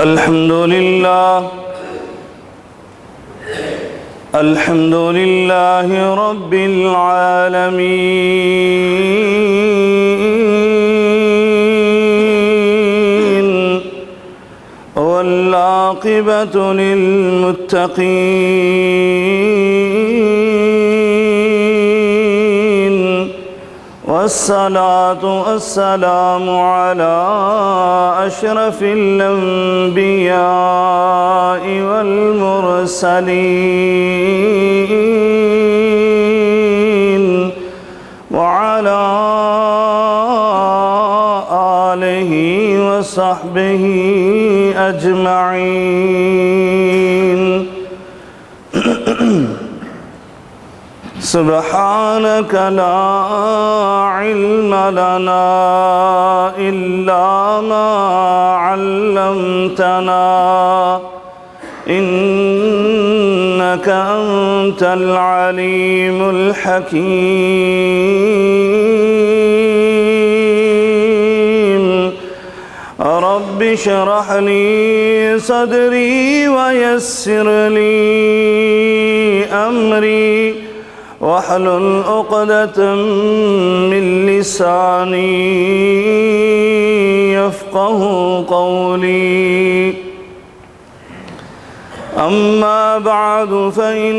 الحمد لله رب العالمين والعاقبة للمتقين والصلاة والسلام على أشرف الأنبياء والمرسلين وعلى آله وصحبه أجمعين سبحانك لا علم لنا إلا ما علمتنا إنك أنت العليم الحكيم رب اشرح لي صدري ويسر لي أمري واحلل عقدة من لساني يفقه قولي أما بعد فإن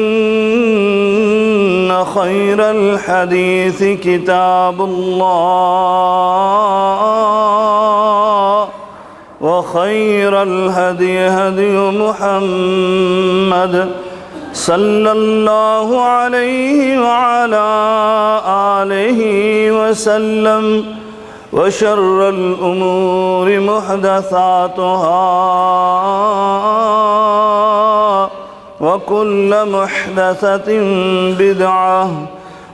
خير الحديث كتاب الله وخير الهدي هدي محمد صلى الله عليه وعلى آله وسلم وشر الأمور محدثاتها وكل محدثة بدعة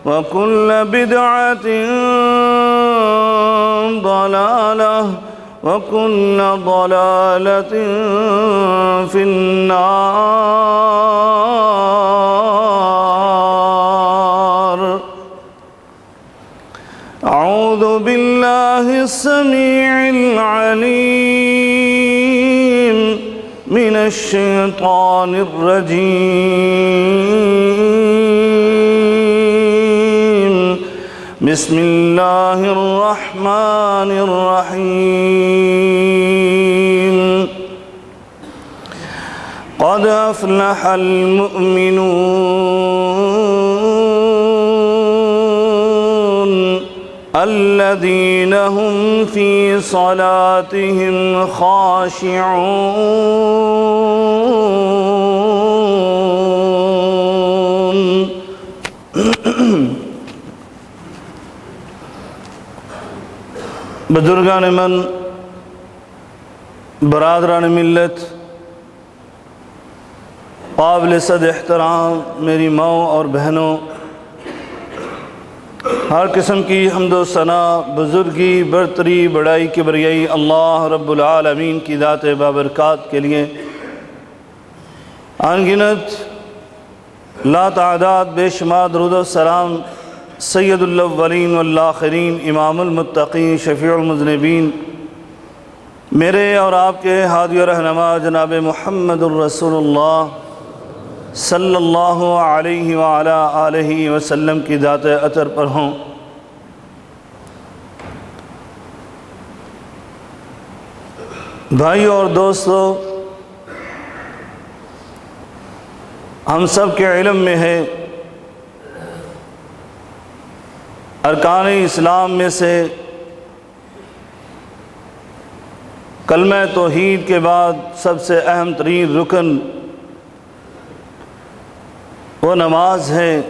وكل بدعة ضلالة وكل ضلالة في النار أعوذ بالله السميع العليم من الشيطان الرجيم بسم الله الرحمن الرحيم قد أفلح المؤمنون الذين هم في صلاتهم خاشعون بزرگان من، برادران ملت، قابل صد احترام میری ماؤں اور بہنوں، ہر قسم کی حمد و ثنا، بزرگی، برتری، بڑائی، کبریائی اللہ رب العالمین کی ذات بابرکات کے لیے انگنت لا تعداد بے شمار درود و سلام سید الاولین والآخرین، امام المتقین، شفیع المذنبین، میرے اور آپ کے ہادی و رہنما جناب محمد الرسول اللہ صلی اللہ علیہ وعلا آلہ وسلم کی ذات اطہر پر ہوں۔ بھائیو اور دوستو، ہم سب کے علم میں ہے ارکان اسلام میں سے کلمہ توحید کے بعد سب سے اہم ترین رکن وہ نماز ہے،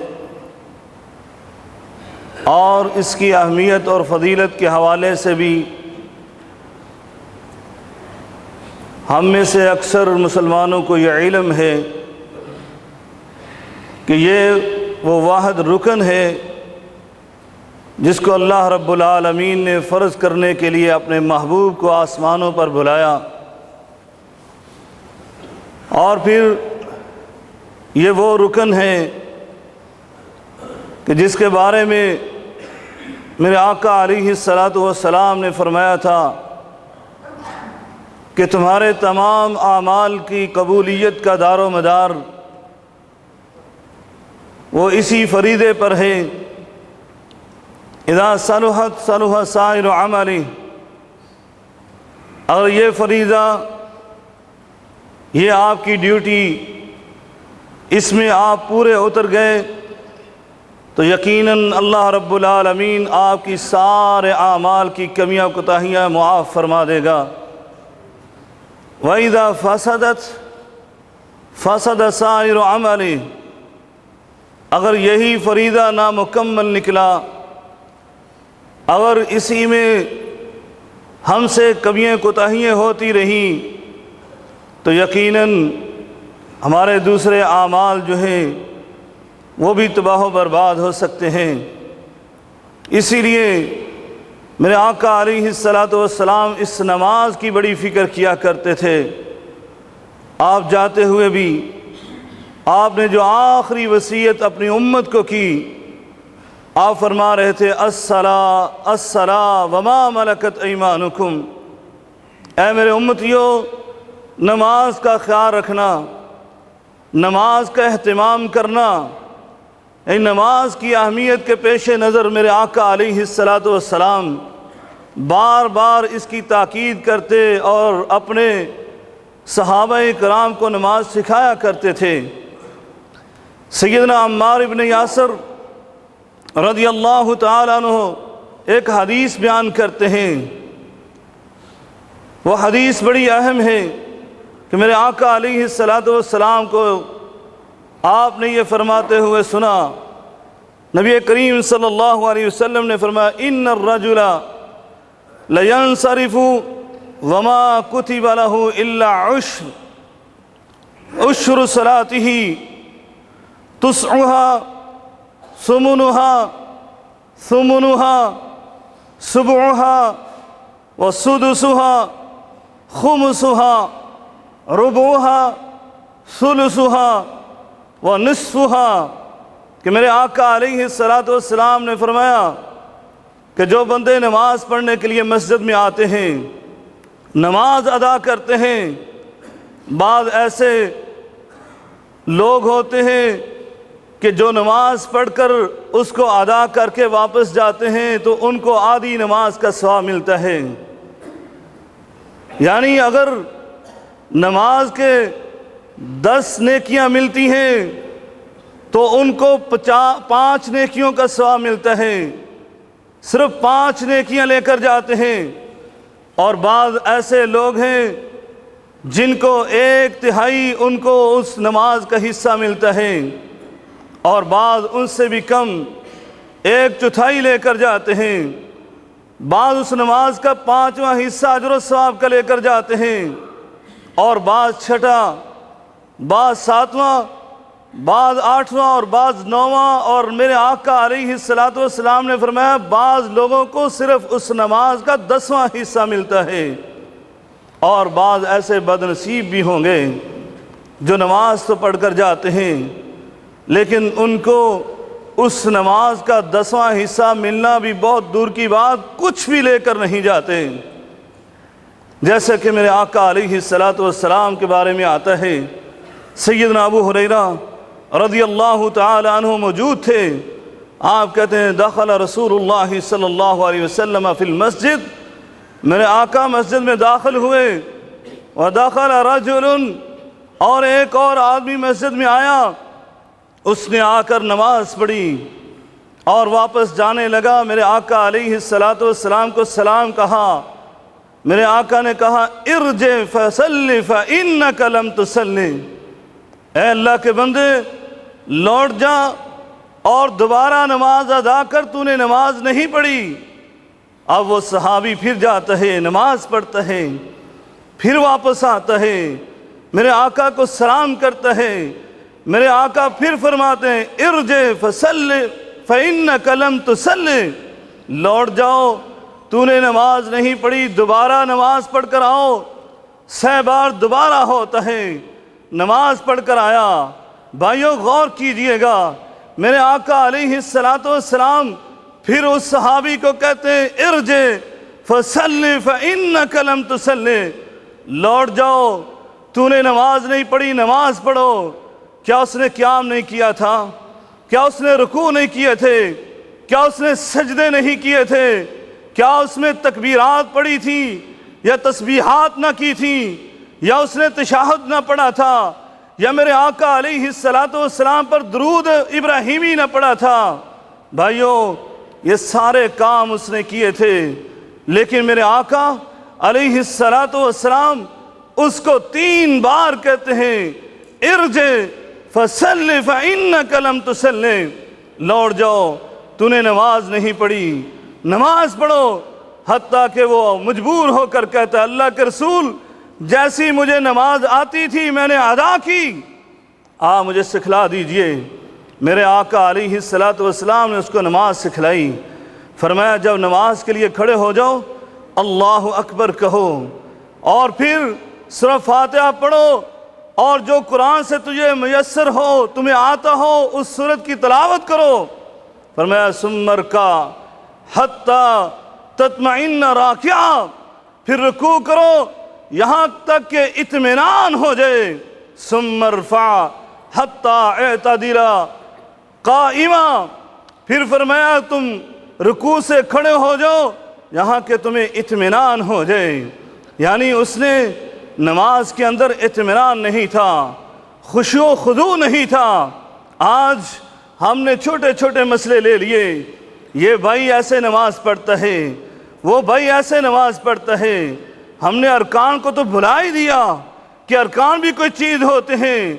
اور اس کی اہمیت اور فضیلت کے حوالے سے بھی ہم میں سے اکثر مسلمانوں کو یہ علم ہے کہ یہ وہ واحد رکن ہے جس کو اللہ رب العالمین نے فرض کرنے کے لیے اپنے محبوب کو آسمانوں پر بلایا، اور پھر یہ وہ رکن ہے کہ جس کے بارے میں میرے آقا علیہ الصلاۃ والسلام نے فرمایا تھا کہ تمہارے تمام اعمال کی قبولیت کا دار و مدار وہ اسی فریضے پر ہے۔ اذا صلحت صلح سائر عملی، اگر یہ فریضہ، یہ آپ کی ڈیوٹی، اس میں آپ پورے اتر گئے تو یقیناً اللہ رب العالمین آپ کی سارے اعمال کی کمیاں کوتاہیاں معاف فرما دے گا۔ وَإِذَا فَسَدَتْ فَسَدَ سَائِرُ عَمَلِ، اگر یہی فریضہ نامکمل نکلا، اگر اسی میں ہم سے کمیاں کوتاہیاں ہوتی رہیں تو یقیناً ہمارے دوسرے اعمال جو ہیں وہ بھی تباہ و برباد ہو سکتے ہیں۔ اسی لیے میرے آقا علیہ الصلاۃ والسلام اس نماز کی بڑی فکر کیا کرتے تھے۔ آپ جاتے ہوئے بھی آپ نے جو آخری وصیت اپنی امت کو کی، آپ فرما رہے تھے الصلاۃ الصلاۃ وما ملکت ایمانکم، اے میرے امتیو نماز کا خیال رکھنا، نماز کا اہتمام کرنا۔ نماز کی اہمیت کے پیش نظر میرے آقا علیہ الصلاۃ والسلام بار بار اس کی تاکید کرتے اور اپنے صحابہ کرام کو نماز سکھایا کرتے تھے۔ سیدنا عمار ابن یاسر رضی اللہ تعالیٰ عنہ ایک حدیث بیان کرتے ہیں، وہ حدیث بڑی اہم ہے کہ میرے آقا علیہ الصلاۃ والسلام کو آپ نے یہ فرماتے ہوئے سنا، نبی کریم صلی اللہ علیہ وسلم نے فرمایا ان الرجل لینصرف وما کتب له الا عشر صلاته تسعها ثمنها سبعها وسدسها خمسها ربعها ثلثها ونصفها، کہ میرے آقا علیہ الصلاۃ والسلام نے فرمایا کہ جو بندے نماز پڑھنے کے لیے مسجد میں آتے ہیں، نماز ادا کرتے ہیں، بعض ایسے لوگ ہوتے ہیں کہ جو نماز پڑھ کر اس کو ادا کر کے واپس جاتے ہیں تو ان کو آدھی نماز کا ثواب ملتا ہے۔ یعنی اگر نماز کے 10 نیکیاں ملتی ہیں تو ان کو 5 نیکیوں کا ثواب ملتا ہے، صرف 5 نیکیاں لے کر جاتے ہیں۔ اور بعض ایسے لوگ ہیں جن کو 1/3 ان کو اس نماز کا حصہ ملتا ہے، اور بعض ان سے بھی کم 1/4 لے کر جاتے ہیں، بعض اس نماز کا 5واں حصہ اجر و ثواب کا لے کر جاتے ہیں، اور بعض 6واں، بعض 7واں، بعض 8واں اور بعض 9واں، اور میرے آقا علیہ الصلاۃ والسلام نے فرمایا بعض لوگوں کو صرف اس نماز کا 10واں حصہ ملتا ہے۔ اور بعض ایسے بد نصیب بھی ہوں گے جو نماز تو پڑھ کر جاتے ہیں لیکن ان کو اس نماز کا 10واں حصہ ملنا بھی بہت دور کی بات، کچھ بھی لے کر نہیں جاتے۔ جیسا کہ میرے آقا علیہ الصلاۃ والسلام کے بارے میں آتا ہے، سیدنا ابو ہریرہ رضی اللہ تعالی عنہ موجود تھے، آپ کہتے ہیں دخل رسول اللہ صلی اللہ علیہ وسلم فی المسجد، میرے آقا مسجد میں داخل ہوئے، ودخل رجل، اور ایک اور آدمی مسجد میں آیا، اس نے آ کر نماز پڑھی اور واپس جانے لگا۔ میرے آقا علیہ الصلاۃ والسلام کو سلام کہا، میرے آقا نے کہا ارجع فصلی فإنک لم تصلی، اے اللہ کے بندے لوٹ جا اور دوبارہ نماز ادا کر، تو نے نماز نہیں پڑھی۔ اب وہ صحابی پھر جاتا ہے، نماز پڑھتا ہے، پھر واپس آتا ہے، میرے آقا کو سلام کرتا ہے، میرے آقا پھر فرماتے ہیں ارجع فصلی فإنک لم تصلی، لوٹ جاؤ، تو نے نماز نہیں پڑھی، دوبارہ نماز پڑھ کر آؤ۔ 6 بار دوبارہ ہوتا ہے، نماز پڑھ کر آیا۔ بھائیوں غور کیجئے گا، میرے آقا علیہ الصلاۃ والسلام پھر اس صحابی کو کہتے ہیں ارجع فصلی فإنک لم تصلی، لوٹ جاؤ، تو نے نماز نہیں پڑھی، نماز پڑھو۔ کیا اس نے قیام نہیں کیا تھا؟ کیا اس نے رکوع نہیں کیے تھے؟ کیا اس نے سجدے نہیں کیے تھے؟ کیا اس میں تکبیرات پڑھی تھی یا تسبیحات نہ کی تھی، یا اس نے تشہد نہ پڑھا تھا، یا میرے آقا علیہ السلام پر درود ابراہیمی نہ پڑھا تھا؟ بھائیو، یہ سارے کام اس نے کیے تھے، لیکن میرے آقا علیہ السلام اس کو 3 بار کہتے ہیں ارجع فصل فإنک لم تصلی، لوٹ جاؤ، تو نے نماز نہیں پڑھی، نماز پڑھو۔ حتیٰ کہ وہ مجبور ہو کر کہتا ہے اللہ کے رسول جیسی مجھے نماز آتی تھی میں نے ادا کی، مجھے سکھلا دیجئے۔ میرے آقا علیہ السلام نے اس کو نماز سکھلائی۔ فرمایا جب نماز کے لیے کھڑے ہو جاؤ اللہ اکبر کہو، اور پھر سورہ فاتحہ پڑھو، اور جو قرآن سے تجھے میسر ہو، تمہیں آتا ہو، اس سورت کی تلاوت کرو۔ فرمایا ثم ارکع حتی تطمئن راکعا، پھر رکوع کرو یہاں تک کہ اطمینان ہو جائے۔ ثم ارفع حتی اعتدل قائما، پھر فرمایا تم رکوع سے کھڑے ہو جاؤ یہاں کہ تمہیں اطمینان ہو جائے۔ یعنی اس نے نماز کے اندر اطمینان نہیں تھا، خشوع و خضوع نہیں تھا۔ آج ہم نے چھوٹے چھوٹے مسئلے لے لیے، یہ بھائی ایسے نماز پڑھتا ہے، وہ بھائی ایسے نماز پڑھتا ہے۔ ہم نے ارکان کو تو بھلا ہی دیا کہ ارکان بھی کوئی چیز ہوتے ہیں،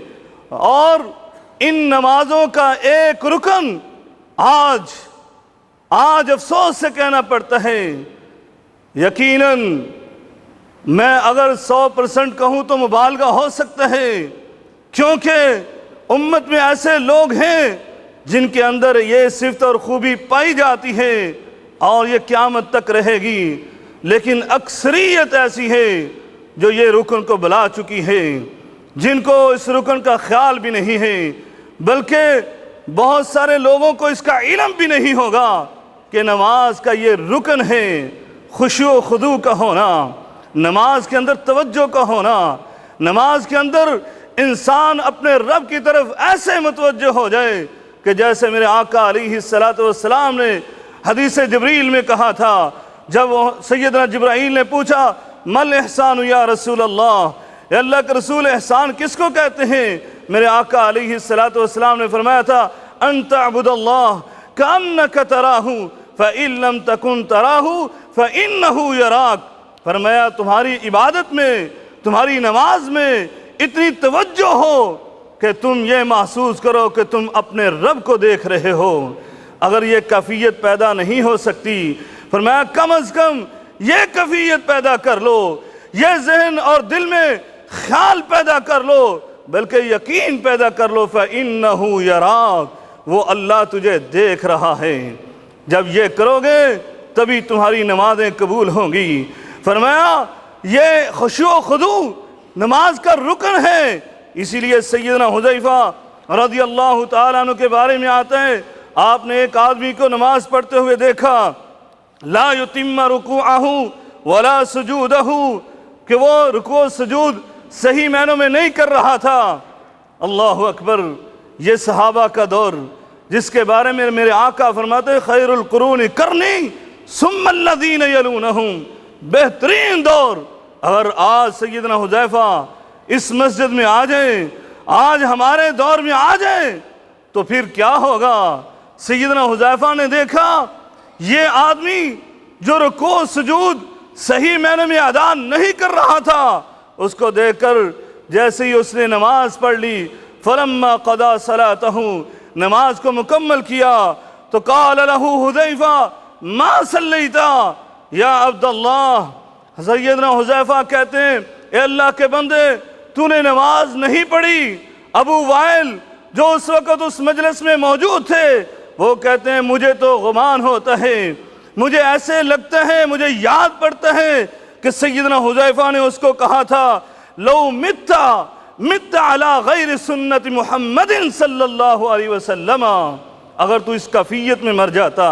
اور ان نمازوں کا ایک رکن آج افسوس سے کہنا پڑتا ہے، یقیناً میں اگر 100% کہوں تو مبالغہ ہو سکتا ہے، کیونکہ امت میں ایسے لوگ ہیں جن کے اندر یہ صفت اور خوبی پائی جاتی ہے اور یہ قیامت تک رہے گی، لیکن اکثریت ایسی ہے جو یہ رکن کو بھلا چکی ہے، جن کو اس رکن کا خیال بھی نہیں ہے، بلکہ بہت سارے لوگوں کو اس کا علم بھی نہیں ہوگا کہ نماز کا یہ رکن ہے خشوع و خضوع کا ہونا، نماز کے اندر توجہ کا ہونا، نماز کے اندر انسان اپنے رب کی طرف ایسے متوجہ ہو جائے کہ جیسے میرے آقا علیہ السلام نے حدیث جبریل میں کہا تھا، جب سیدنا جبرائیل نے پوچھا مل احسان یا رسول اللہ، اے اللہ کے رسول احسان کس کو کہتے ہیں؟ میرے آقا علیہ السلام نے فرمایا تھا ان تعبد اللہ کأنک تراہ فإن لم تکن تراہ فإنہ یراک۔ فرمایا تمہاری عبادت میں، تمہاری نماز میں اتنی توجہ ہو کہ تم یہ محسوس کرو کہ تم اپنے رب کو دیکھ رہے ہو۔ اگر یہ کیفیت پیدا نہیں ہو سکتی، فرمایا کم از کم یہ کیفیت پیدا کر لو، یہ ذہن اور دل میں خیال پیدا کر لو، بلکہ یقین پیدا کر لو فَإِنَّهُ يَرَاكَ، وہ اللہ تجھے دیکھ رہا ہے۔ جب یہ کرو گے تبھی تمہاری نمازیں قبول ہوں گی۔ فرمایا یہ خشوع و خضوع نماز کا رکن ہے، اسی لیے سیدنا حذیفہ رضی اللہ تعالیٰ عنہ کے بارے میں آتا ہے، آپ نے ایک آدمی کو نماز پڑھتے ہوئے دیکھا لا یتم رکوعہ ولا سجودہ، کہ وہ رکوع و سجود صحیح معنوں میں نہیں کر رہا تھا۔ اللہ اکبر، یہ صحابہ کا دور جس کے بارے میں میرے آقا فرماتے خیر القرون کرنی ثم الذین یلونہم، بہترین دور۔ اگر آج سیدنا حذیفہ اس مسجد میں آ جائیں، آج ہمارے دور میں آ جائیں تو پھر کیا ہوگا؟ سیدنا حذیفہ نے دیکھا یہ آدمی جو رکوع و سجود صحیح معنی میں ادا نہیں کر رہا تھا، اس کو دیکھ کر جیسے ہی اس نے نماز پڑھ لی، فلما قضا صلاتہ، نماز کو مکمل کیا تو قال لہ حذیفہ ما صلیتا یا عبداللہ، سیدنا حذیفہ کہتے ہیں اے اللہ کے بندے تو نے نماز نہیں پڑھی۔ ابو وائل جو اس وقت اس مجلس میں موجود تھے وہ کہتے ہیں مجھے تو گمان ہوتا ہے، مجھے ایسے لگتا ہے، مجھے یاد پڑتا ہے کہ سیدنا حذیفہ نے اس کو کہا تھا لو مت علی غیر سنت محمد صلی اللہ علیہ وسلم، اگر تو اس کیفیت میں مر جاتا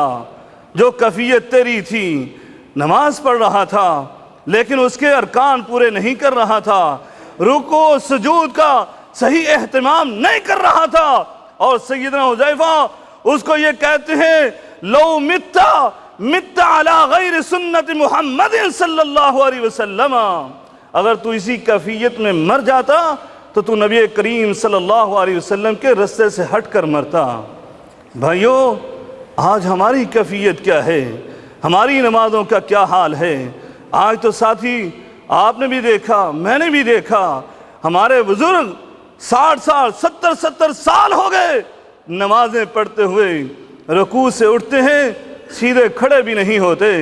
جو کیفیت تیری تھی، نماز پڑھ رہا تھا لیکن اس کے ارکان پورے نہیں کر رہا تھا، رکوع سجود کا صحیح اہتمام نہیں کر رہا تھا۔ اور سیدنا حذیفہ اس کو یہ کہتے ہیں لو مت علی غیر سنت محمد صلی اللہ علیہ وسلم، اگر تو اسی کیفیت میں مر جاتا تو نبی کریم صلی اللہ علیہ وسلم کے رستے سے ہٹ کر مرتا۔ بھائیو، آج ہماری کیفیت کیا ہے؟ ہماری نمازوں کا کیا حال ہے؟ آج تو ساتھی آپ نے بھی دیکھا، میں نے بھی دیکھا، ہمارے بزرگ 60 سال 70 سال ہو گئے نمازیں پڑھتے ہوئے، رکوع سے اٹھتے ہیں سیدھے کھڑے بھی نہیں ہوتے،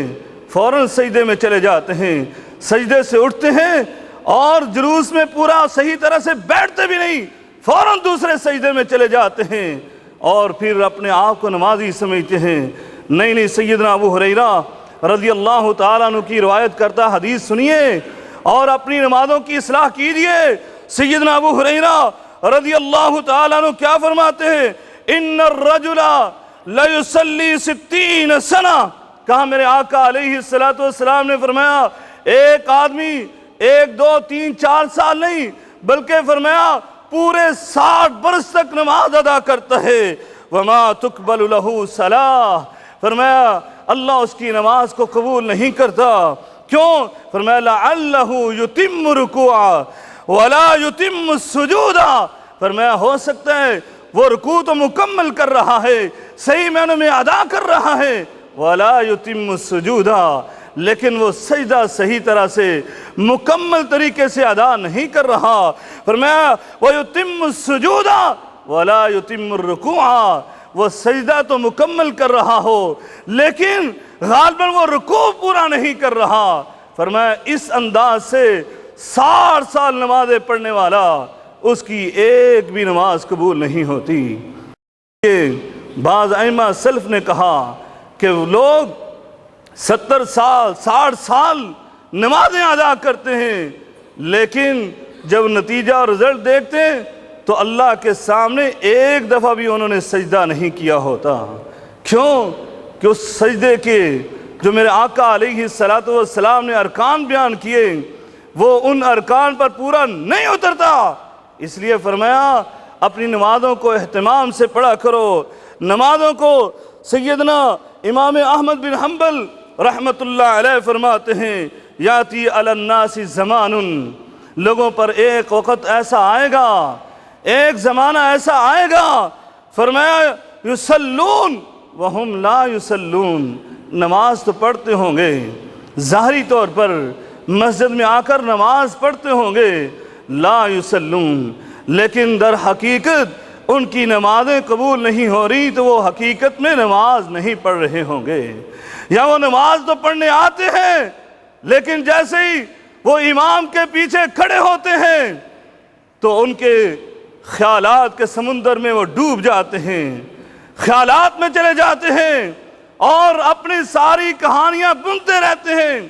فوراً سجدے میں چلے جاتے ہیں، سجدے سے اٹھتے ہیں اور جلوس میں پورا صحیح طرح سے بیٹھتے بھی نہیں، فوراً دوسرے سجدے میں چلے جاتے ہیں اور پھر اپنے آپ کو نمازی سمجھتے ہیں۔ نہیں، سیدنا ابو ہریرہ رضی اللہ تعالیٰ عنہ کی روایت کرتا حدیث سنیے اور اپنی نمازوں کی اصلاح کیجیے۔ سیدنا ابو ہریرہ رضی اللہ تعالیٰ عنہ کیا فرماتے ہیں؟ ان الرجل لیصلی 60 سنہ، کہا میرے آقا علیہ السلام نے فرمایا ایک آدمی 1 2 3 4 سال نہیں بلکہ فرمایا پورے 60 برس تک نماز ادا کرتا ہے، وما تقبل له صلاۃ، فرمایا اللہ اس کی نماز کو قبول نہیں کرتا۔ کیوں؟ فرمایا لعلہ یتم رکوعا ولا یتم السجودا، فرمایا ہو سکتا ہے وہ رکوع تو مکمل کر رہا ہے، صحیح معنوں میں ادا کر رہا ہے، ولا یتم السجودا، لیکن وہ سجدہ صحیح طرح سے مکمل طریقے سے ادا نہیں کر رہا۔ فرمایا وَيُتِمُّ السُّجُودَ وَلَا يُتِمُّ الرُّكُوعَ، وہ سجدہ تو مکمل کر رہا ہو لیکن غالباً وہ رکوع پورا نہیں کر رہا۔ فرمایا اس انداز سے 60 سال نمازیں پڑھنے والا اس کی ایک بھی نماز قبول نہیں ہوتی۔ بعض ائمہ سلف نے کہا کہ لوگ 70 سال 60 سال نمازیں ادا کرتے ہیں لیکن جب نتیجہ اور رزلٹ دیکھتے ہیں تو اللہ کے سامنے ایک دفعہ بھی انہوں نے سجدہ نہیں کیا ہوتا۔ کیوں؟ کہ اس سجدے کے جو میرے آقا علیہ السلام نے ارکان بیان کیے وہ ان ارکان پر پورا نہیں اترتا۔ اس لیے فرمایا اپنی نمازوں کو اہتمام سے پڑھا کرو۔ نمازوں کو سیدنا امام احمد بن حنبل رحمت اللہ علیہ فرماتے ہیں یاتی علی الناس زمان، لوگوں پر ایک وقت ایسا آئے گا، ایک زمانہ ایسا آئے گا، فرمایا یصلون وہم لا یصلون، نماز تو پڑھتے ہوں گے ظاہری طور پر، مسجد میں آ کر نماز پڑھتے ہوں گے، لا یصلون، لیکن در حقیقت ان کی نمازیں قبول نہیں ہو رہی تو وہ حقیقت میں نماز نہیں پڑھ رہے ہوں گے، یا وہ نماز تو پڑھنے آتے ہیں لیکن جیسے ہی وہ امام کے پیچھے کھڑے ہوتے ہیں تو ان کے خیالات کے سمندر میں وہ ڈوب جاتے ہیں، خیالات میں چلے جاتے ہیں اور اپنی ساری کہانیاں بنتے رہتے ہیں۔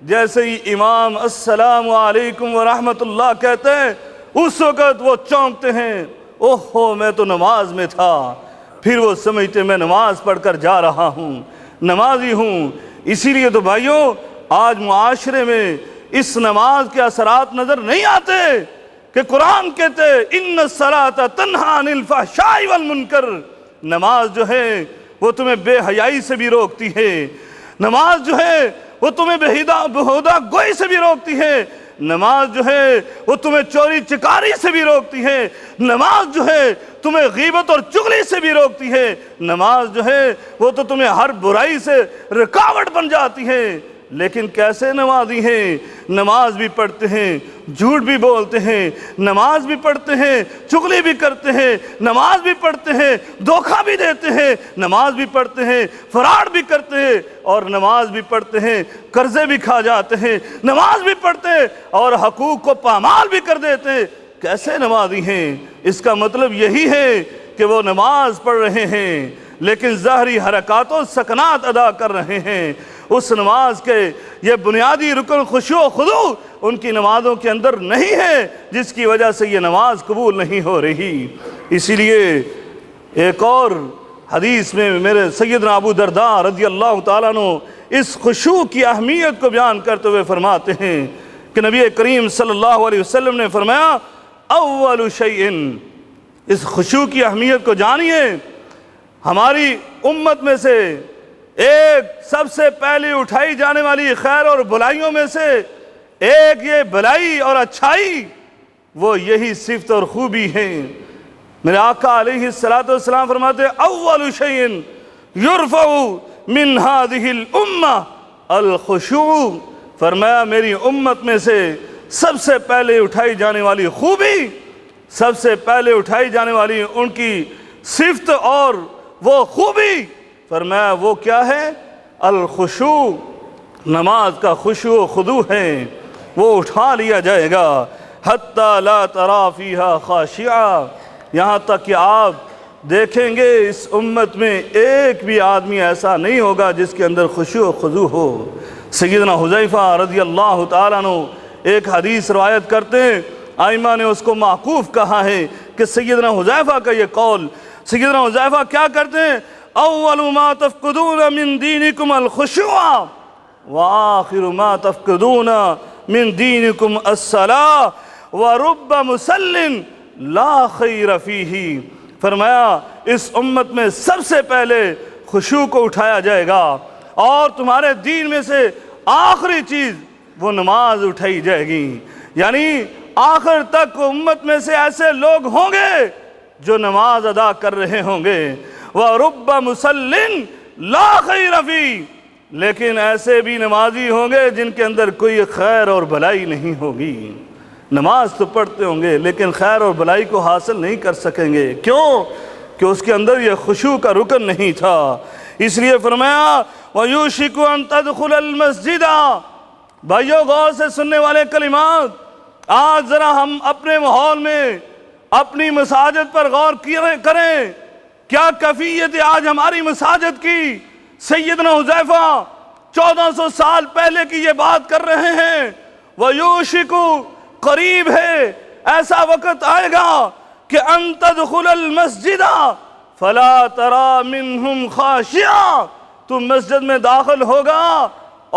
جیسے ہی امام السلام علیکم ورحمت اللہ کہتے ہیں اس وقت وہ چونکتے ہیں، اوہو میں تو نماز میں تھا، پھر وہ سمجھتے میں نماز پڑھ کر جا رہا ہوں، نمازی ہوں۔ اسی لیے تو بھائیوں آج معاشرے میں اس نماز کے اثرات نظر نہیں آتے کہ قرآن کہتے ان الصلاۃ تنہی عن الفحشاء والمنکر، نماز جو ہے وہ تمہیں بے حیائی سے بھی روکتی ہے، نماز جو ہے وہ تمہیں بہودہ گوئی سے بھی روکتی ہے، نماز جو ہے وہ تمہیں چوری چکاری سے بھی روکتی ہے، نماز جو ہے تمہیں غیبت اور چغلی سے بھی روکتی ہے، نماز جو ہے وہ تو تمہیں ہر برائی سے رکاوٹ بن جاتی ہے۔ لیکن کیسے نمازی ہیں؟ نماز بھی پڑھتے ہیں، جھوٹ بھی بولتے ہیں، نماز بھی پڑھتے ہیں، چغلی بھی کرتے ہیں، نماز بھی پڑھتے ہیں، دھوکہ بھی دیتے ہیں، نماز بھی پڑھتے ہیں، فراڈ بھی کرتے ہیں اور نماز بھی پڑھتے ہیں، قرضے بھی کھا جاتے ہیں، نماز بھی پڑھتے ہیں اور حقوق کو پامال بھی کر دیتے ہیں۔ کیسے نمازی ہیں؟ اس کا مطلب یہی ہے کہ وہ نماز پڑھ رہے ہیں لیکن ظاہری حرکات و سکنات ادا کر رہے ہیں۔ اس نماز کے یہ بنیادی رکن خشوع و خضوع ان کی نمازوں کے اندر نہیں ہے جس کی وجہ سے یہ نماز قبول نہیں ہو رہی۔ اسی لیے ایک اور حدیث میں میرے سیدنا ابو درداء رضی اللہ تعالیٰ عنہ اس خشوع کی اہمیت کو بیان کرتے ہوئے فرماتے ہیں کہ نبی کریم صلی اللہ علیہ وسلم نے فرمایا اول شیئن، اس خشوع کی اہمیت کو جانیے، ہماری امت میں سے ایک سب سے پہلے اٹھائی جانے والی خیر اور بلائیوں میں سے ایک یہ بلائی اور اچھائی، وہ یہی صفت اور خوبی ہیں۔ میرے آقا علیہ السلام فرماتے ہیں اول شیئن یرفع من هذه الامہ الخشوع، فرمایا میری امت میں سے سب سے پہلے اٹھائی جانے والی خوبی، سب سے پہلے اٹھائی جانے والی ان کی صفت اور وہ خوبی، فرمایا وہ کیا ہے؟ الخشوع، نماز کا خشوع و خضوع ہے، وہ اٹھا لیا جائے گا۔ حتی لا ترا فیہا خاشعا، یہاں تک کہ آپ دیکھیں گے اس امت میں ایک بھی آدمی ایسا نہیں ہوگا جس کے اندر خشوع و خضوع ہو۔ سیدنا حذیفہ رضی اللہ تعالیٰ عنہ ایک حدیث روایت کرتے ہیں، ائمہ نے اس کو معقوف کہا ہے کہ سیدنا حذیفہ کا یہ قول، سیدنا حذیفہ کیا کرتے ہیں؟ اول ما تفقدون من دینکم الخشوع وآخر ما تفقدون من دینکم الصلاة ورب مسل لا خیر فیہ، فرمایا اس امت میں سب سے پہلے خشوع کو اٹھایا جائے گا اور تمہارے دین میں سے آخری چیز وہ نماز اٹھائی جائے گی، یعنی آخر تک امت میں سے ایسے لوگ ہوں گے جو نماز ادا کر رہے ہوں گے، وَرُبَّ مُسَلٍ لَا خَيْرَ فِيهِ، لیکن ایسے بھی نمازی ہوں گے جن کے اندر کوئی خیر اور بھلائی نہیں ہوگی، نماز تو پڑھتے ہوں گے لیکن خیر اور بھلائی کو حاصل نہیں کر سکیں گے، کیوں؟ کہ اس کے اندر یہ خشوع کا رکن نہیں تھا۔ اس لیے فرمایا وَيُوشِكُ أَن تَدْخُلَ الْمَسْجِدَ، بھائیو غور سے سننے والے کلمات، آج ذرا ہم اپنے ماحول میں اپنی مساجد پر غور کریں، کیا کیفیت ہے آج ہماری مساجد کی؟ سیدنا حذیفہ 1400 سال پہلے کی یہ بات کر رہے ہیں، وَيُوشِكُ، قریب ہے، ایسا وقت آئے گا کہ أَن تَدْخُلَ الْمَسْجِدَ فَلَا تَرَى مِنْهُمْ خَاشِعًا، تم مسجد میں داخل ہوگا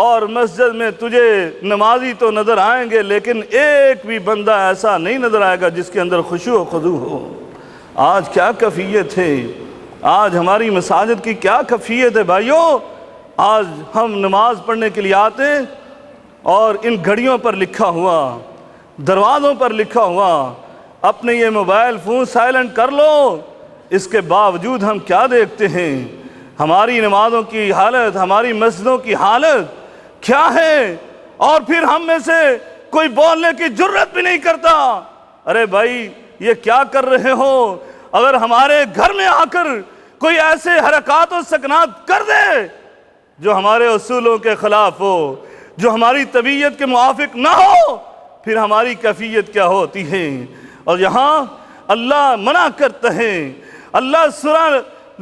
اور مسجد میں تجھے نمازی تو نظر آئیں گے لیکن ایک بھی بندہ ایسا نہیں نظر آئے گا جس کے اندر خشوع و خضوع ہو۔ آج کیا کیفیت ہے؟ آج ہماری مساجد کی کیا کیفیت ہے بھائیو؟ آج ہم نماز پڑھنے کے لیے آتے ہیں اور ان گھڑیوں پر لکھا ہوا، دروازوں پر لکھا ہوا اپنے یہ موبائل فون سائلنٹ کر لو، اس کے باوجود ہم کیا دیکھتے ہیں؟ ہماری نمازوں کی حالت، ہماری مسجدوں کی حالت کیا ہے؟ اور پھر ہم میں سے کوئی بولنے کی جرت بھی نہیں کرتا، ارے بھائی یہ کیا کر رہے ہو؟ اگر ہمارے گھر میں آ کر کوئی ایسے حرکات و سکنات کر دے جو ہمارے اصولوں کے خلاف ہو، جو ہماری طبیعت کے موافق نہ ہو، پھر ہماری کیفیت کیا ہوتی ہے؟ اور یہاں اللہ منع کرتا ہے، اللہ سورہ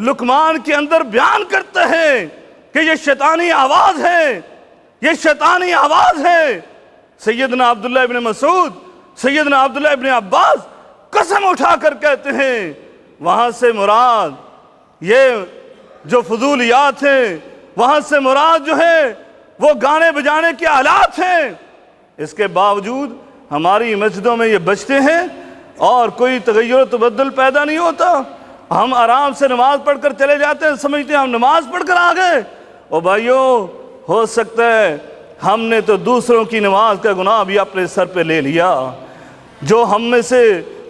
لقمان کے اندر بیان کرتا ہے کہ یہ شیطانی آواز ہے، یہ شیطانی آواز ہے۔ سیدنا عبداللہ ابن مسعود، سیدنا عبداللہ ابن عباس قسم اٹھا کر کہتے ہیں وہاں سے مراد یہ جو فضولیات ہیں، وہاں سے مراد جو ہے وہ گانے بجانے کے آلات ہیں، اس کے باوجود ہماری مسجدوں میں یہ بجتے ہیں اور کوئی تغیر و تبدل پیدا نہیں ہوتا، ہم آرام سے نماز پڑھ کر چلے جاتے ہیں، سمجھتے ہیں ہم نماز پڑھ کر آ گئے۔ اور بھائیو ہو سکتا ہے ہم نے تو دوسروں کی نماز کا گناہ بھی اپنے سر پہ لے لیا، جو ہم میں سے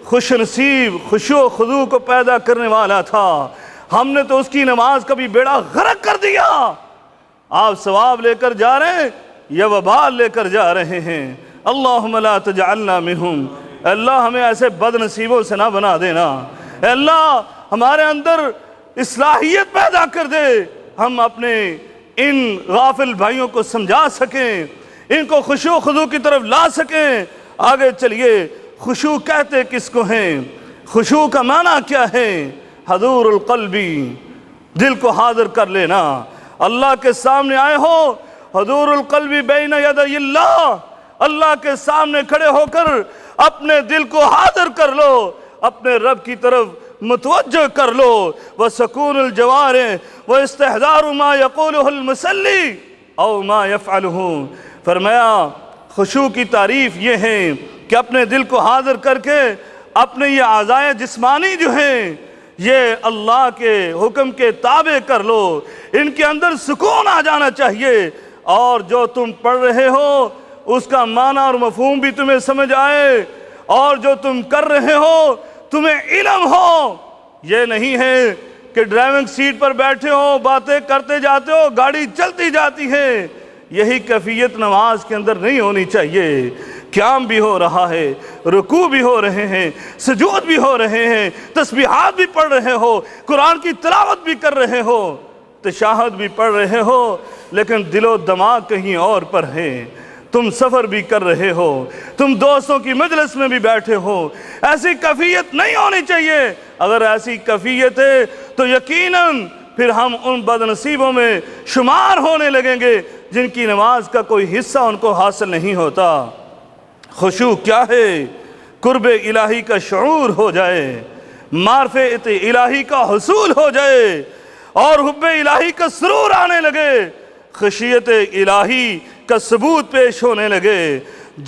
خوش نصیب خشوع و خضوع کو پیدا کرنے والا تھا، ہم نے تو اس کی نماز کا بھی بیڑا غرق کر دیا۔ آپ ثواب لے کر جا رہے ہیں یا وبال لے کر جا رہے ہیں؟ اللہم لا تجعلنا منہم، اے اللہ ہمیں ایسے بد نصیبوں سے نہ بنا دینا، اے اللہ ہمارے اندر اصلاحیت پیدا کر دے، ہم اپنے ان غافل بھائیوں کو سمجھا سکیں، ان کو خشوع و خضوع کی طرف لا سکیں۔ آگے چلیے، خشوع کہتے کس کو ہیں؟ خشوع کا معنی کیا ہے؟ حضور القلبی، دل کو حاضر کر لینا، اللہ کے سامنے آئے ہو، حضور القلبی بین یدی اللہ، اللہ کے سامنے کھڑے ہو کر اپنے دل کو حاضر کر لو، اپنے رب کی طرف متوجہ کر لو۔ وسکون الجوارح واستحضار ما یقولہ المصلی، او ما یفعلہ، فرمایا خشوع کی تعریف یہ ہے کہ اپنے دل کو حاضر کر کے اپنے یہ اعضائے جسمانی جو ہیں یہ اللہ کے حکم کے تابع کر لو، ان کے اندر سکون آ جانا چاہیے، اور جو تم پڑھ رہے ہو اس کا معنی اور مفہوم بھی تمہیں سمجھ آئے، اور جو تم کر رہے ہو تمہیں علم ہو۔ یہ نہیں ہے کہ ڈرائیونگ سیٹ پر بیٹھے ہو، باتیں کرتے جاتے ہو، گاڑی چلتی جاتی ہے، یہی کیفیت نماز کے اندر نہیں ہونی چاہیے۔ قیام بھی ہو رہا ہے، رکوع بھی ہو رہے ہیں، سجود بھی ہو رہے ہیں، تسبیحات بھی پڑھ رہے ہو، قرآن کی تلاوت بھی کر رہے ہو، تشہد بھی پڑھ رہے ہو، لیکن دل و دماغ کہیں اور پر ہے۔ تم سفر بھی کر رہے ہو، تم دوستوں کی مجلس میں بھی بیٹھے ہو، ایسی کیفیت نہیں ہونی چاہیے۔ اگر ایسی کیفیت ہے تو یقیناً پھر ہم ان بد نصیبوں میں شمار ہونے لگیں گے جن کی نماز کا کوئی حصہ ان کو حاصل نہیں ہوتا۔ خشوع کیا ہے؟ قرب الہی کا شعور ہو جائے، معرفت الہی کا حصول ہو جائے، اور حب الہی کا سرور آنے لگے، خشیت الہی کا ثبوت پیش ہونے لگے۔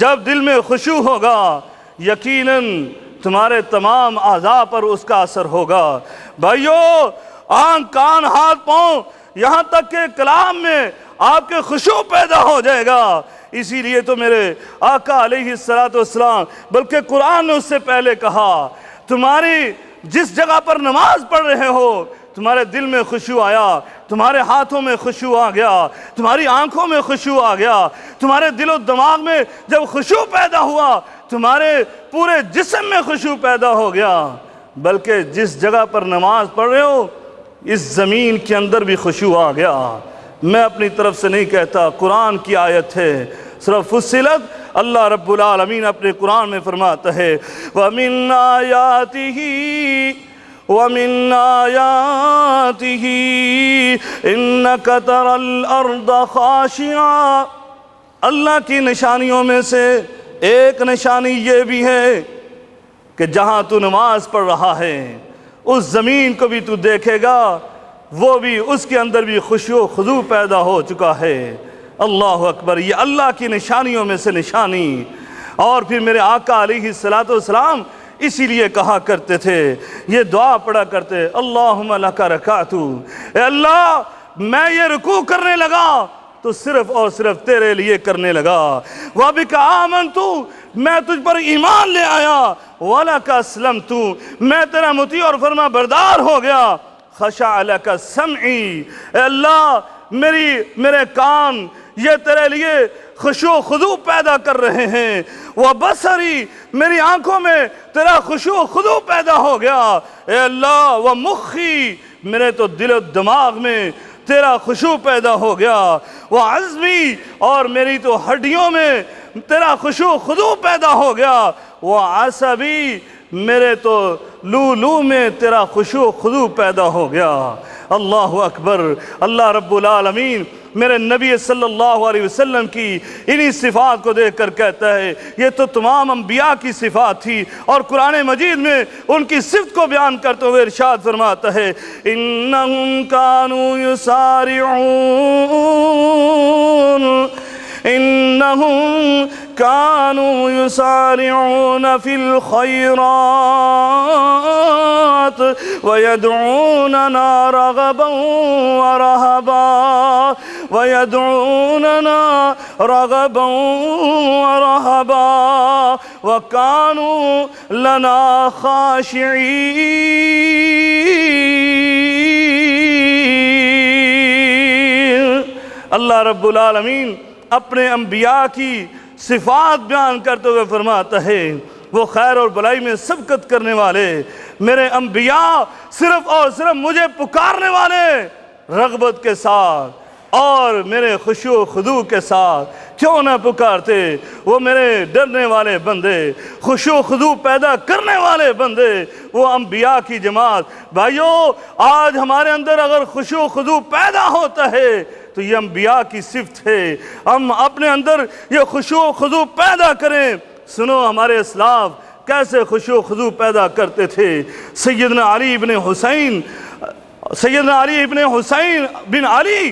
جب دل میں خشوع ہوگا یقیناً تمہارے تمام اعضاء پر اس کا اثر ہوگا۔ بھائیو، آنکھ، کان، ہاتھ، پاؤں، یہاں تک کہ کلام میں آپ کے خشوع پیدا ہو جائے گا۔ اسی لیے تو میرے آقا علیہ السلام بلکہ قرآن نے اس سے پہلے کہا، تمہاری جس جگہ پر نماز پڑھ رہے ہو تمہارے دل میں خشوع آیا، تمہارے ہاتھوں میں خشوع آ گیا، تمہاری آنکھوں میں خشوع آ گیا، تمہارے دل و دماغ میں جب خشوع پیدا ہوا تمہارے پورے جسم میں خشوع پیدا ہو گیا، بلکہ جس جگہ پر نماز پڑھ رہے ہو اس زمین کے اندر بھی خشوع آ گیا۔ میں اپنی طرف سے نہیں کہتا، قرآن کی آیت ہے، سورہ فصلت، اللہ رب العالمین اپنے قرآن میں فرماتا ہے وَمِنْ آيَاتِهِ وَمِنْ آيَاتِهِ إِنَّكَ تَرَى الْأَرْضَ خَاشِعًا، اللہ کی نشانیوں میں سے ایک نشانی یہ بھی ہے کہ جہاں تو نماز پڑھ رہا ہے اس زمین کو بھی تو دیکھے گا، وہ بھی اس کے اندر بھی خشوع و خضوع پیدا ہو چکا ہے۔ اللہ اکبر، یہ اللہ کی نشانیوں میں سے نشانی۔ اور پھر میرے آقا علیہ السلام اسی لیے کہا کرتے تھے، یہ دعا پڑھا کرتے، اللہم لک رکعت، اے اللہ میں یہ رکوع کرنے لگا تو صرف اور صرف تیرے لیے کرنے لگا، وَبِكَ آمَنْتُ، میں تجھ پر ایمان لے آیا، وَلَكَ أَسْلَمْتُ، میں تیرا مطیع اور فرما بردار ہو گیا، خَشَعَ لَكَ سَمْعِي، اے اللہ میرے کان یہ تیرے لیے خشوع و خضوع پیدا کر رہے ہیں، وَبَصَرِي، میری آنکھوں میں تیرا خشوع و خضوع پیدا ہو گیا، اے اللہ، وَمُخِّي، میرے تو دل و دماغ میں تیرا خشوع پیدا ہو گیا، وَعَزْمِي، اور میری تو ہڈیوں میں تیرا خشوع و خضوع پیدا ہو گیا، وَعَصَبِي، میرے تو لو میں تیرا خشوع و خضوع پیدا ہو گیا۔ اللہ اکبر، اللہ رب العالمین میرے نبی صلی اللہ علیہ وسلم کی انہی صفات کو دیکھ کر کہتا ہے، یہ تو تمام انبیاء کی صفات تھی، اور قرآن مجید میں ان کی صفت کو بیان کرتے ہوئے ارشاد فرماتا ہے انہم کانوا یسارعون فی الخیرات ویدعوننا رغبا ورہبا وکانوا لنا خاشعین۔ اللہ رب العالمین اپنے انبیاء کی صفات بیان کرتے ہوئے فرماتا ہے، وہ خیر اور بلائی میں سبقت کرنے والے، میرے انبیاء صرف اور صرف مجھے پکارنے والے رغبت کے ساتھ اور میرے خشوع و خضوع کے ساتھ کیوں نہ پکارتے، وہ میرے ڈرنے والے بندے، خشوع و خضوع پیدا کرنے والے بندے، وہ انبیاء کی جماعت۔ بھائیو، آج ہمارے اندر اگر خشوع و خضوع پیدا ہوتا ہے تو یہ انبیاء کی صفت ہے، ہم اپنے اندر یہ خشوع و خضوع پیدا کریں۔ سنو ہمارے اسلاف کیسے خشوع و خضوع پیدا کرتے تھے۔ سیدنا علی بن حسین بن علی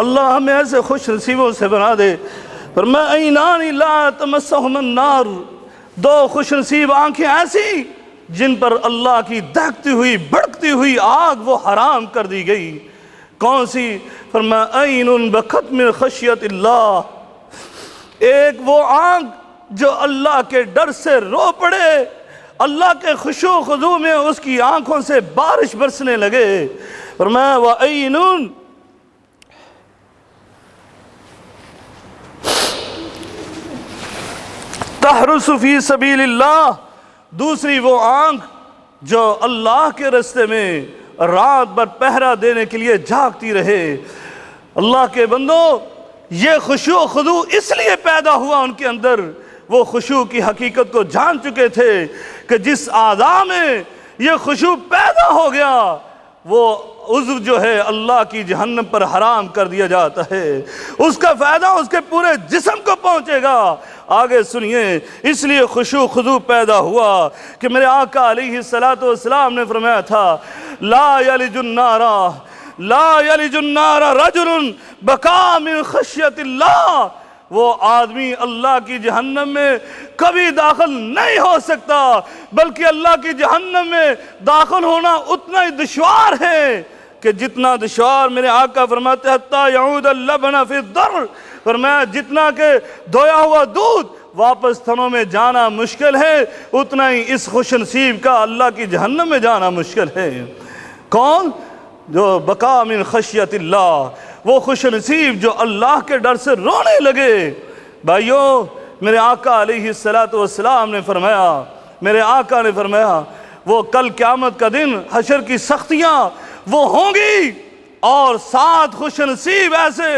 اللہ ہمیں ایسے خوش نصیبوں سے بنا دے۔ فرمایا عینان لا تمسہم النار، دو خوش نصیب آنکھیں ایسی جن پر اللہ کی دہکتی ہوئی بھڑکتی ہوئی آگ وہ حرام کر دی گئی۔ کون سی؟ فرمایا عین بختم خشیت اللہ، ایک وہ آنکھ جو اللہ کے ڈر سے رو پڑے، اللہ کے خشوع و خضوع میں اس کی آنکھوں سے بارش برسنے لگے۔ فرمایا وعین تحرس فی سبیل اللہ، دوسری وہ آنکھ جو اللہ کے راستے میں رات بھر پہرا دینے کے لیے جاگتی رہے۔ اللہ کے بندوں، یہ خشوع و خضوع اس لیے پیدا ہوا ان کے اندر، وہ خشوع کی حقیقت کو جان چکے تھے کہ جس اعضاء میں یہ خشوع پیدا ہو گیا وہ عضو جو ہے اللہ کی جہنم پر حرام کر دیا جاتا ہے، اس کا فائدہ اس کے پورے جسم کو پہنچے گا۔ آگے سنیے، اس لیے خشوع خضوع پیدا ہوا کہ میرے آقا علیہ السلام نے فرمایا تھا لا یلج النار لا یلج النار رجل بکا من خشیت اللہ، وہ آدمی اللہ کی جہنم میں کبھی داخل نہیں ہو سکتا، بلکہ اللہ کی جہنم میں داخل ہونا اتنا ہی دشوار ہے کہ جتنا دشوار میرے آقا فرماتے حتی یعود اللبن فی الضر، فرمایا جتنا کہ دھویا ہوا دودھ واپس تھنوں میں جانا مشکل ہے، اتنا ہی اس خوش نصیب کا اللہ کی جہنم میں جانا مشکل ہے۔ کون؟ جو بقا من خشیت اللہ، وہ خوش نصیب جو اللہ کے ڈر سے رونے لگے۔ بھائیو، میرے آقا علیہ السلام نے فرمایا، میرے آقا نے فرمایا وہ کل قیامت کا دن حشر کی سختیاں وہ ہوں گی، اور 7 خوش نصیب ایسے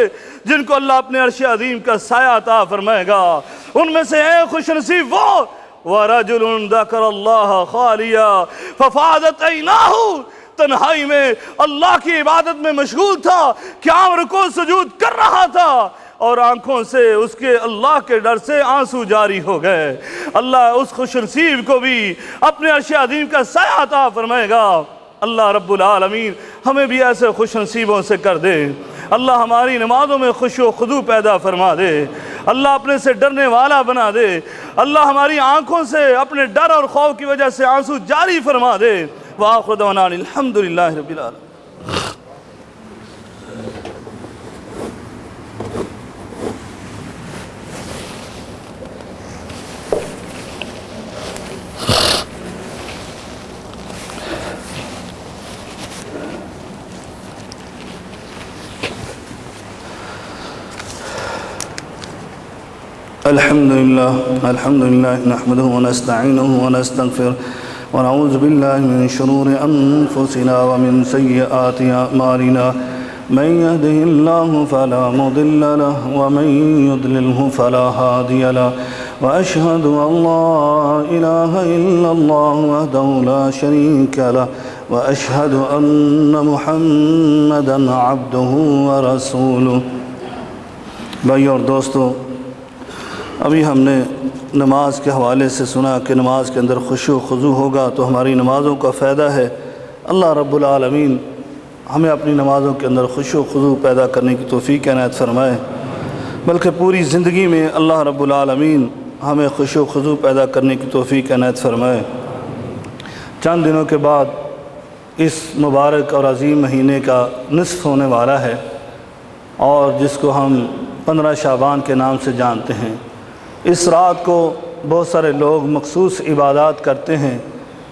جن کو اللہ اپنے عرش عظیم کا سایہ عطا فرمائے گا۔ ان میں سے ایک خوش نصیب وہ وَرَجُلٌ ذَكَرَ اللَّهَ خَالِيًا فَفَاضَتْ عَيْنَاهُ، تنہائی میں اللہ کی عبادت میں مشغول تھا، قیام رکوع سجود کر رہا تھا، اور آنکھوں سے اس کے اللہ کے ڈر سے آنسو جاری ہو گئے۔ اللہ اس خوش نصیب کو بھی اپنے عرش عظیم کا سایہ عطا فرمائے گا۔ اللہ رب العالمین ہمیں بھی ایسے خوش نصیبوں سے کر دے۔ اللہ ہماری نمازوں میں خشوع و خضوع پیدا فرما دے، اللہ اپنے سے ڈرنے والا بنا دے، اللہ ہماری آنکھوں سے اپنے ڈر اور خوف کی وجہ سے آنسو جاری فرما دے۔ وآخر دعوانا الحمدللہ رب العالمین۔ الحمدللہ نحمده ونستعینه ونستغفره ونعوذ باللہ من شرور انفسنا ومن سیئات اعمالنا، من يهده الله فلا مضل له ومن يضلله فلا هادي له، واشهد ان لا اله الا الله وحده لا شريك له، واشهد ان محمدا عبده ورسوله۔ بھائی اور دوستو، ابھی ہم نے نماز کے حوالے سے سنا کہ نماز کے اندر خشوع و خضوع ہوگا تو ہماری نمازوں کا فائدہ ہے۔ اللہ رب العالمین ہمیں اپنی نمازوں کے اندر خشوع و خضوع پیدا کرنے کی توفیق عنایت فرمائے، بلکہ پوری زندگی میں اللہ رب العالمین ہمیں خشوع و خضوع پیدا کرنے کی توفیق عنایت فرمائے۔ چند دنوں کے بعد اس مبارک اور عظیم مہینے کا نصف ہونے والا ہے، اور جس کو ہم 15 شعبان کے نام سے جانتے ہیں۔ اس رات کو بہت سارے لوگ مخصوص عبادات کرتے ہیں،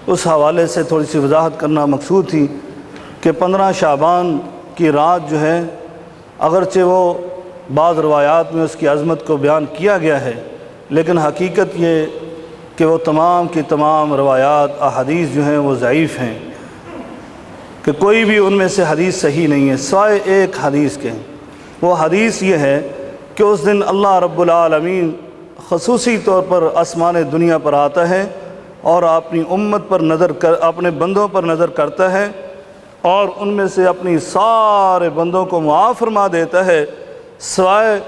اس حوالے سے تھوڑی سی وضاحت کرنا مقصود تھی کہ 15 شعبان کی رات جو ہے، اگرچہ وہ بعض روایات میں اس کی عظمت کو بیان کیا گیا ہے، لیکن حقیقت یہ کہ وہ تمام کی تمام روایات احادیث جو ہیں وہ ضعیف ہیں، کہ کوئی بھی ان میں سے حدیث صحیح نہیں ہے سوائے ایک حدیث کے۔ وہ حدیث یہ ہے کہ اس دن اللہ رب العالمین خصوصی طور پر آسمان دنیا پر آتا ہے اور اپنی امت پر اپنے بندوں پر نظر کرتا ہے، اور ان میں سے اپنی سارے بندوں کو معاف فرما دیتا ہے سوائے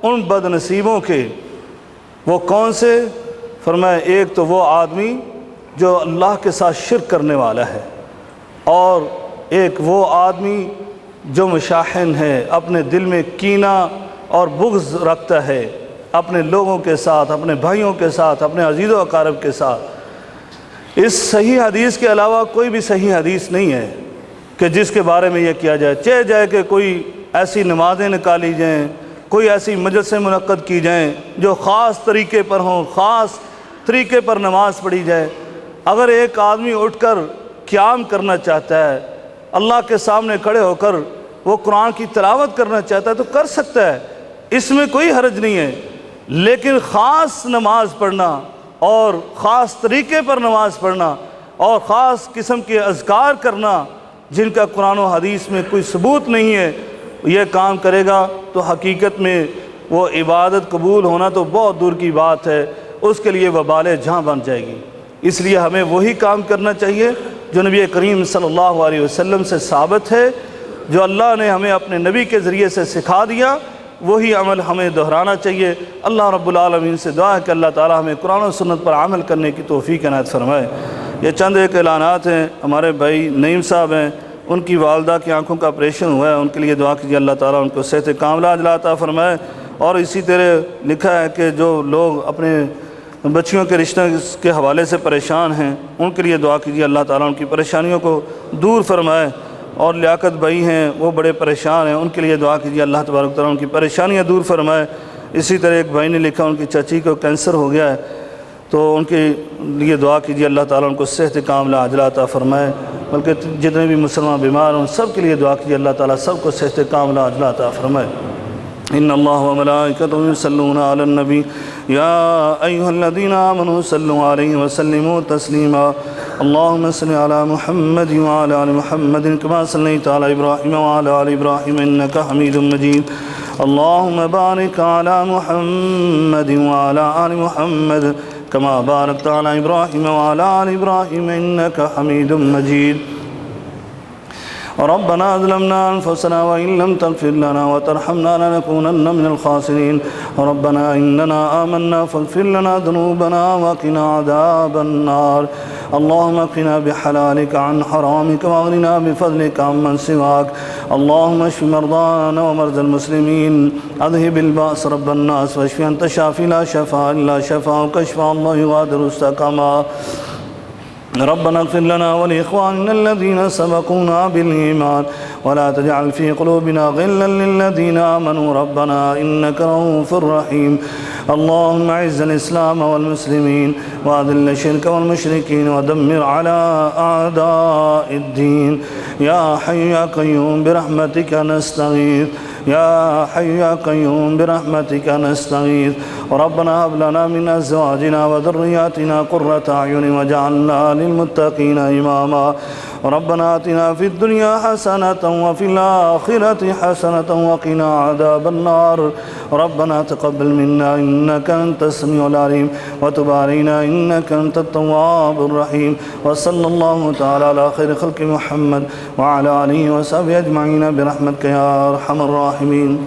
ان بد نصیبوں کے۔ وہ کون سے؟ فرمایا ایک تو وہ آدمی جو اللہ کے ساتھ شرک کرنے والا ہے، اور ایک وہ آدمی جو مشاحن ہے، اپنے دل میں کینہ اور بغض رکھتا ہے اپنے لوگوں کے ساتھ، اپنے بھائیوں کے ساتھ، اپنے عزیز و اقارب کے ساتھ، اس صحیح حدیث کے علاوہ کوئی بھی صحیح حدیث نہیں ہے کہ جس کے بارے میں یہ کیا جائے. چاہے جائے کہ کوئی ایسی نمازیں نکالی جائیں، کوئی ایسی مجلسیں منعقد کی جائیں جو خاص طریقے پر ہوں، خاص طریقے پر نماز پڑھی جائے. اگر ایک آدمی اٹھ کر قیام کرنا چاہتا ہے، اللہ کے سامنے کھڑے ہو کر وہ قرآن کی تلاوت کرنا چاہتا ہے تو کر سکتا ہے، اس میں کوئی حرج نہیں ہے. لیکن خاص نماز پڑھنا اور خاص طریقے پر نماز پڑھنا اور خاص قسم کے اذکار کرنا جن کا قرآن و حدیث میں کوئی ثبوت نہیں ہے، یہ کام کرے گا تو حقیقت میں وہ عبادت قبول ہونا تو بہت دور کی بات ہے، اس کے لیے وبال جہاں بن جائے گی. اس لیے ہمیں وہی کام کرنا چاہیے جو نبی کریم صلی اللہ علیہ وسلم سے ثابت ہے، جو اللہ نے ہمیں اپنے نبی کے ذریعے سے سکھا دیا، وہی عمل ہمیں دہرانا چاہیے. اللہ رب العالمین سے دعا ہے کہ اللہ تعالی ہمیں قرآن و سنت پر عمل کرنے کی توفیق عنایت فرمائے. یہ چند ایک اعلانات ہیں. ہمارے بھائی نعیم صاحب ہیں، ان کی والدہ کی آنکھوں کا آپریشن ہوا ہے، ان کے لیے دعا کیجیے اللہ تعالیٰ ان کو صحت کاملہ عاجلہ عطا فرمائے. اور اسی طرح لکھا ہے کہ جو لوگ اپنے بچیوں کے رشتہ کے حوالے سے پریشان ہیں ان کے لیے دعا کیجیے اللہ تعالیٰ ان کی پریشانیوں کو دور فرمائے. اور لیاقت بھائی ہیں وہ بڑے پریشان ہیں، ان کے لیے دعا کیجیے اللہ تبارک تعالیٰ ان کی پریشانیاں دور فرمائے. اسی طرح ایک بھائی نے لکھا ان کی چچی کو کینسر ہو گیا ہے تو ان کے لیے دعا کیجیے اللہ تعالیٰ ان کو صحت کاملہ عاجلہ عطا فرمائے. بلکہ جتنے بھی مسلمان بیمار ہیں ان سب کے لیے دعا کیجیے اللہ تعالیٰ سب کو صحت کاملہ عاجلہ عطا فرمائے. ان اللہ وملائکتہ یصلون علی النبی یا ایھا الذین آمنوا صلوا علیہ وسلموا تسلیما. اللهم صل على محمد وعلى آل محمد كما صليت على إبراهيم وعلى آل إبراهيم إنك حميد مجيد. اللهم بارك على محمد وعلى آل محمد كما باركت على إبراهيم وعلى آل إبراهيم إنك حميد مجيد. ربنا ظلمنا أنفسنا وإن لم تغفر لنا وترحمنا لنكونن من الخاسرين. ربنا إننا آمنا فاغفر لنا ذنوبنا وقنا عذاب النار. اللهم اكفنا بحلالك عن حرامك واغننا بفضلك عمن سواك. اللهم اشف مرضانا ومرضى المسلمين، اذهب البأس رب الناس واشف أنت شافي لا شفاء إلا شفاءك شفاء الله يغادر سقما. ربنا اغفر لنا ولإخواننا الذين سبقونا بالإيمان ولا تجعل في قلوبنا غلا للذين آمنوا ربنا إنك رؤوف رحيم. اللهم اعز الإسلام والمسلمين وأذل الشرك والمشركين ودمر على أعداء الدين. يا حي يا قيوم برحمتك نستغيث، يا حي يا قيوم برحمتك نستغيث. ربنا هب لنا من أزواجنا وذرياتنا قرة أعين واجعلنا للمتقين إماما. ربنا آتنا في الدنيا حسنة وفي الآخرة حسنة وقنا عذاب النار. ربنا تقبل منا إنك أنت السميع العليم وتب علينا إنك أنت التواب الرحيم. وصلى الله تعالى على خير خلق محمد وعلى آله وصحبه أجمعين برحمتك يا أرحم الراحمين.